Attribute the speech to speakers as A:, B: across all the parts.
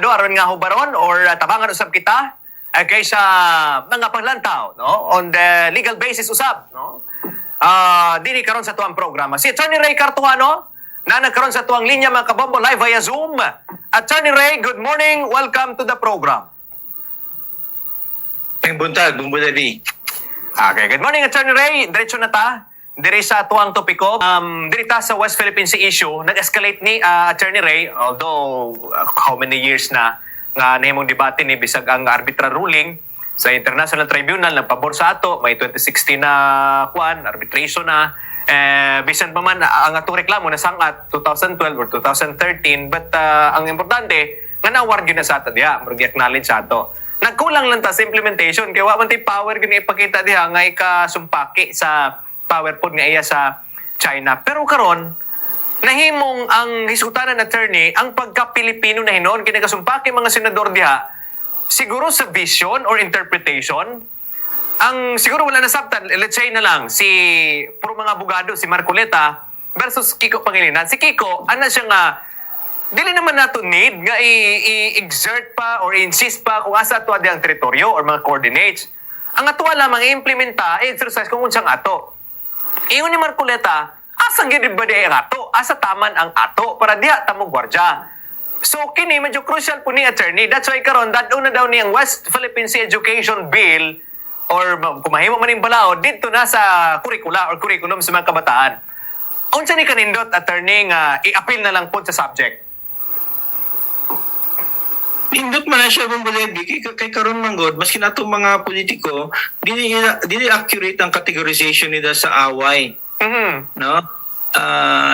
A: aron nga hubaron or tabangan usab kita kaysa mga paglantaw no on the legal basis usab no. Dini karon sa tuang programa si Attorney Ray Cartuano na nagkaroon sa tuang linya mga kabombo live via Zoom. Attorney Ray, good morning. Welcome to the program.
B: Ang buntag, bumbulali.
A: Okay, good morning Attorney Ray. Diretso na ta. Diri sa tuang topiko, diri ta sa West Philippine Sea issue, nag-escalate ni Attorney Ray, although how many years na nga nahimong debate ni bisag ang arbitral ruling sa International Tribunal ng pabor sa ato, may 2016 na arbitration na, bisan pa man ang atong reklamo na sangat 2012 or 2013, but ang importante, nga na-award yun na sa ato diha, mag-acknowledge sa ato. Nagkulang lang ta sa implementation, kaya wa man tay power yun ipakita diha nga ikasumpaki sa PowerPoint nga iya sa China. Pero karon nahimong ang hisutanan attorney ang pagka-Pilipino na hinon kinagasumpaki mga senador diha siguro sa vision or interpretation ang siguro wala na sabtan. Let's say na lang si puro mga abogado si Marcoleta versus Kiko Pangilinan. Si Kiko ana siya nga dili naman nato need nga i-exert pa or insist pa kung asa ato ang teritoryo or mga coordinates. Ang ato lamang i-implementa exercise kung unsang ato. Ingon ni Marcoleta, asa gid ba di ang ato? Asa taman ang ato para diha ta mo gwardya. So kini medyo crucial po ni attorney. That's why karon dadto na daw ni ang West Philippine Sea Education Bill or kung mahimo man ning balaod dito na sa curricula or curriculum sa mga kabataan. Unsa ni kanindot attorney nga i-appeal na lang po sa subject?
B: Indot man na siya bumbulali. Kay karon manggod, maski natong mga politiko, dili accurate ang categorization nila sa away. No?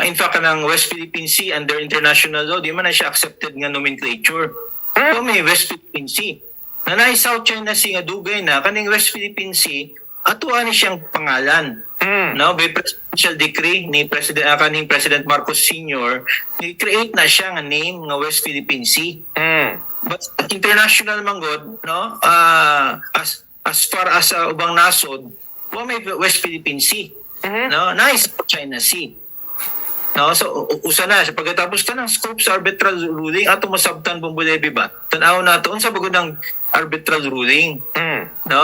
B: In fact, kanang West Philippine Sea under international law, di man na siya accepted nga nomenclature. So may West Philippine Sea. Na South China Sea nga dugay na, kaning West Philippine Sea, atuan ni siyang pangalan. No, by presidential decree ni kaning President Marcos Sr., ni-create na siya nga name nga West Philippine Sea. But international manggod, no, as far as ubang nasod, may West Philippine Sea. No, nice China Sea. No, so usa na sa pagkatapos ka ng scope sa arbitral ruling ato masabtan bumbulebi ba? Tan-aw nato unsa bagod ang arbitral ruling. No?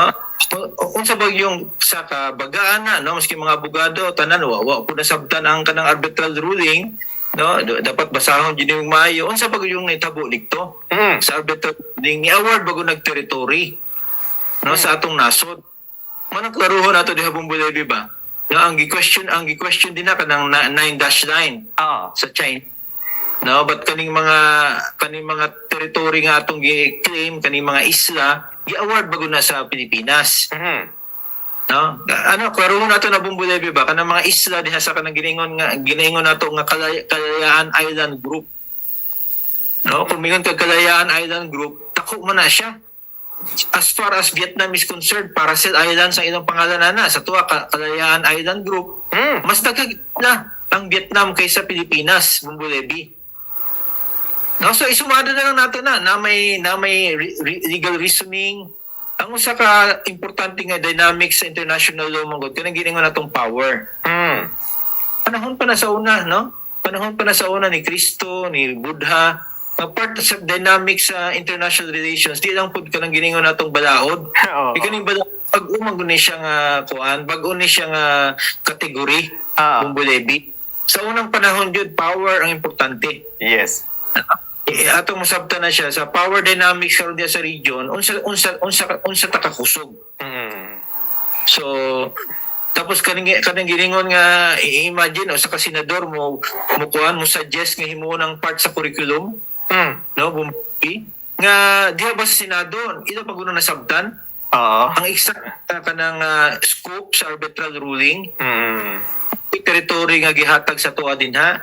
B: Unsa ba yung sa kabagaan na, no, maski mga abogado tanan wa po nasabtan ang kanang arbitral ruling, no, dapat basahon jud yung maayo unsa ba yung nitabo dikto sa arbitral ruling ni award bago nag-territory, no, sa atong nasod. Manang klaruhon nato diha bumbulebi ba? No, ang gi-question din na kanang 9-9 sa China. No, but kaning mga territory nga atong gi-claim, kaning mga isla, gi-award bago na sa Pilipinas. No? Karon nato na bumbulebi ba kanang mga isla diha sa kanang giningon nato nga Kalayaan Island Group. No, kung mingon kag Kalayaan Island Group, dako man na siya. As far as Vietnam is concerned, Paracel Islands ang ilang pangalan na sa tuwa Kalayaan Island Group. Mas dagdag na ang Vietnam kaysa Pilipinas, bumbulebi. No, so isumada na lang natin na may legal reasoning. Ang usa ka importante nga dynamics sa international law manggod kanang giningon natong power. Panahon pa na sa una, no? Panahon pa na sa una ni Kristo, ni Buddha, part sa dynamics sa international relations, di lang pud kanang giningon natong balaod. Kaning balaod pag-umang ni siya nga kuan, bag-o ni siya nga kategory, bumbulebi. Sa unang panahon jud power ang importante.
A: Yes.
B: Atong masabtan na siya sa power dynamics karon diya sa region unsa takakusog. So tapos kaning giningon nga imagine sa kasenador mo kuan mo suggest nga himuon ang part sa curriculum. No, bumpi nga diha ba sa Senado ila pag una nasabtan ang exact kanang scope sa arbitral ruling. Territory nga gihatag sa tuwa din ha.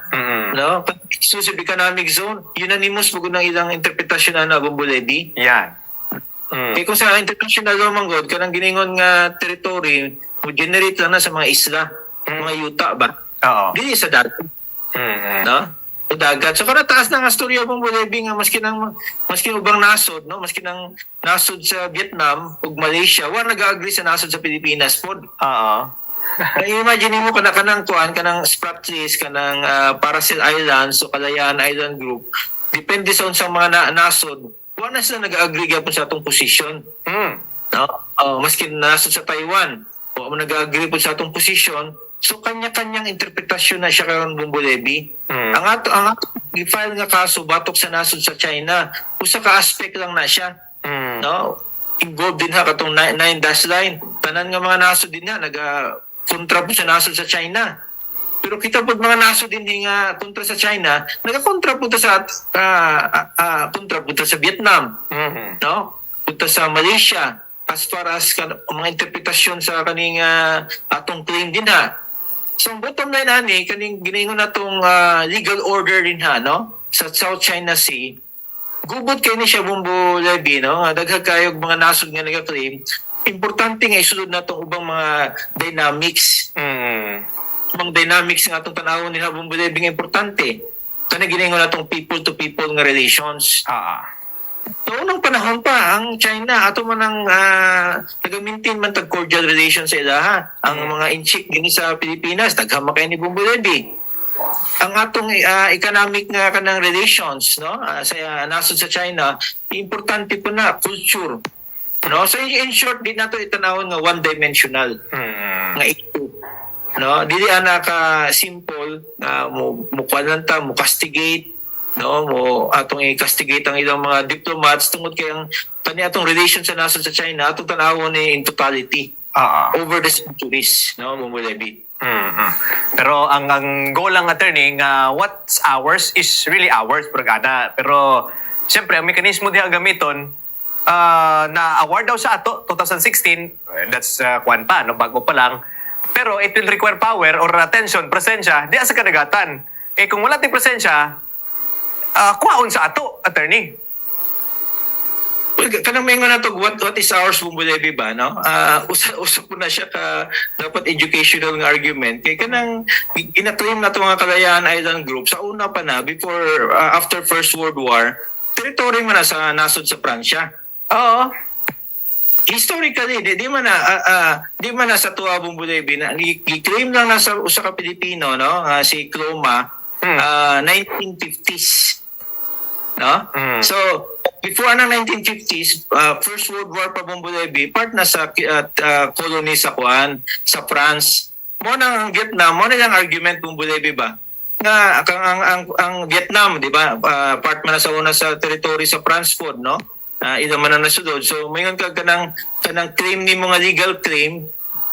B: No? Exclusive economic zone, unanimous pag ng ilang interpretasyon na bumbulebi.
A: Yan.
B: Kaya kung sa international law manggod, kanang giningon nga territory, mo generate lang na sa mga isla, mga yuta ba? Dili sa dagat. No? Sa dagat. So kada taas na nga storya bumbulebi nga maski ubang nasod, no? Maski nang nasod sa Vietnam ug Malaysia, wa nag-agree sa nasod sa Pilipinas pod. Imagine mo kanang tuan kanang Spratlys kanang Paracel Islands o Kalayaan Island Group depende sa unsang mga nasod, wala sila nag-agree gyapon sa atong posisyon. No? Maski nasod sa Taiwan, wala mo nag-agree po sa atong posisyon, so kanya-kanyang interpretasyon na siya karon Bumbulebi. Ang ato i-file nga kaso batok sa nasod sa China, usa ka aspect lang na siya. No? Involved din ha katong 9-dash line. Tanan nga mga nasod din na kontra po sa nasod sa China. Pero kita po mga nasod hindi nga kontra sa China, nagakontra po sa kontra po sa Vietnam. No? Punta sa Malaysia as far as mga interpretasyon sa kaning atong claim din ha. So bottom line ani kaning giningon natong legal order din ha no sa South China Sea. Gubot kay ni siya Bumbulebi no, daghang kayog mga nasod nga nagaklaim. Importante nga isulod natong ubang mga dynamics. Mga dynamics nga atong tanawon ni Bumbulebi nga importante. Kana giningon natong people to people nga relations. Noong unang panahon pa, ang China, ato man ang nag-maintain man tag cordial relations sa ilaha. Ang mga inchik gini sa Pilipinas, naghama kayo ni Bumbulebi. Ang atong economic nga kanang relations, no, sa nasod sa China, importante po na culture. No, so in short, di nato itanawon nga one-dimensional nga issue. No, dili ana ka simple mo kwananta, mo castigate, no, mo atong i-castigate ang ilang mga diplomats tungod kay ang kani atong relation sa nasod sa China atong tanawon ni in totality over the centuries, no, Bumbulebi.
A: Pero ang goal lang, attorney, nga what's ours is really ours, brigada. Pero siyempre ang mekanismo diha gamiton na award daw sa ato 2016, that's kwan pa no, bago pa lang. Pero it will require power or attention, presensya di sa kadagatan. Kung wala tayong presensya, kuhaon sa ato, attorney.
B: Well, kanang may nga na to, what is ours Bumbulebi ba, no? Usap po na siya ka dapat educational nga argument. Kaya kanang ginatrim na to mga Kalayaan Island Group sa una pa na, before, after First World War, territory man na sa nasod sa Pransya.
A: Oo.
B: Historically, di man na sa tuwa Bumbulebi na i-claim lang na sa usa ka Pilipino, no? Si Cloma, 1950s. No? So, before ang 1950s, First World War pa Bumbulebi, part na sa colony sa sa France. Mo nang Vietnam, mo na yung argument Bumbulebi ba? Nga ang Vietnam, di ba? Part man na sa una sa territory sa France food, no? Ila man na nasulod. So, mayon ka kanang claim ni mga legal claim,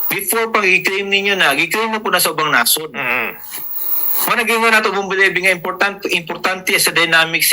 B: before pag i-claim ninyo na, i-claim na po na sa ubang nasod. Managing mo na ito Bumbulebi nga importante sa dynamics